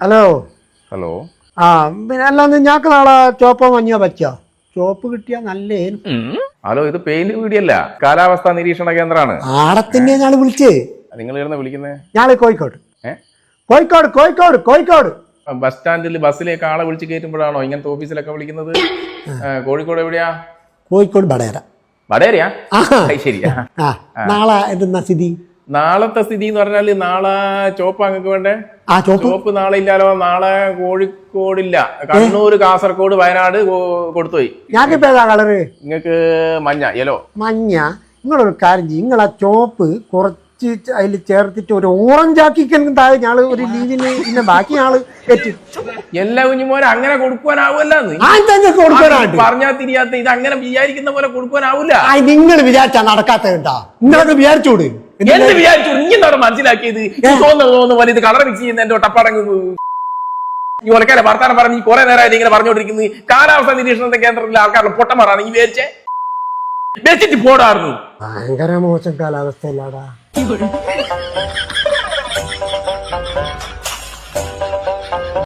Hello hello. ആ പിന്നെ അല്ലാന്ന് ഞങ്ങൾക്ക് നാളെ ചോപ്പോ മഞ്ഞോ പച്ചോ ചോപ്പ് കിട്ടിയാ നല്ല ഹലോ, ഇത് പെയിന്റ് വീടിയല്ല, കാലാവസ്ഥാ നിരീക്ഷണ കേന്ദ്രമാണ്. ആടത്തന്നെ ഞാള് വിളിച്ചേ. നിങ്ങൾ ഇരുന്ന് വിളിക്കുന്നേ? ഞാള് കോഴിക്കോട്. കോഴിക്കോട് കോഴിക്കോട് കോഴിക്കോട് ബസ് സ്റ്റാൻഡിൽ ബസ്സിലേക്ക് ആളെ വിളിച്ച് കയറ്റുമ്പോഴാണോ ഇങ്ങനത്തെ ഓഫീസിലൊക്കെ വിളിക്കുന്നത്? കോഴിക്കോട് എവിടെയാ? കോഴിക്കോട് വടകര. വടകരയാ? ശരിയാ. നാളെ എന്തെന്നാ സ്ഥിതി? നാളത്തെ സ്ഥിതി എന്ന് പറഞ്ഞാല് നാളെ ചോപ്പ് അങ്ങക്ക് വേണ്ടേ? ചോപ്പ് നാളെ ഇല്ലാലോ. നാളെ കോഴിക്കോടില്ല, കണ്ണൂർ, കാസർഗോഡ്, വയനാട് കൊടുത്തുപോയി. ഞാനിപ്പോ ഏതാ കളറ്? നിങ്ങക്ക് മഞ്ഞ, യെല്ലോ. മഞ്ഞ. നിങ്ങളൊരു കാര്യം ചെയ്യും, നിങ്ങളാ ചോപ്പ് കുറച്ച് അതിൽ ചേർത്തിട്ട് ഒരു ഓറഞ്ച് ആക്കിക്കാൻ താഴെ ഞാള് ഒരു ലീവിന് പിന്നെ ബാക്കി ആള് എല്ലാ കുഞ്ഞുമോനെ അങ്ങനെ കൊടുക്കുവാനാവൂല്ലെന്ന് പറഞ്ഞാ തിരിയാത്ത ഇത് അങ്ങനെ വിചാരിക്കുന്ന പോലെ കൊടുക്കുവാനാവൂല. നിങ്ങൾ വിചാരിച്ചാ നടക്കാത്ത കേട്ടാ, നിങ്ങളത് വിചാരിച്ചോട്. എന്ത് വിചാരിച്ചു? ഇങ്ങനെ മനസ്സിലാക്കിയത് തോന്നുന്ന പോലെ ഇത് കളർ മിക്സ് ചെയ്യുന്ന എന്റെ ഒട്ടപ്പാടങ്ങ് ഈ ഒലക്കാരെ വർത്താനം പറഞ്ഞ് ഈ കുറെ നേരമായിട്ട് ഇങ്ങനെ പറഞ്ഞുകൊണ്ടിരിക്കുന്നത്. കാലാവസ്ഥാ നിരീക്ഷണ കേന്ദ്രത്തിലെ ആൾക്കാരുടെ പൊട്ടന്മാരാണ് ഈ വിചാരിച്ചേ. വെച്ചിട്ട് പോടാർന്നു. ഭയങ്കര മോശം കാലാവസ്ഥ അല്ലാടാ.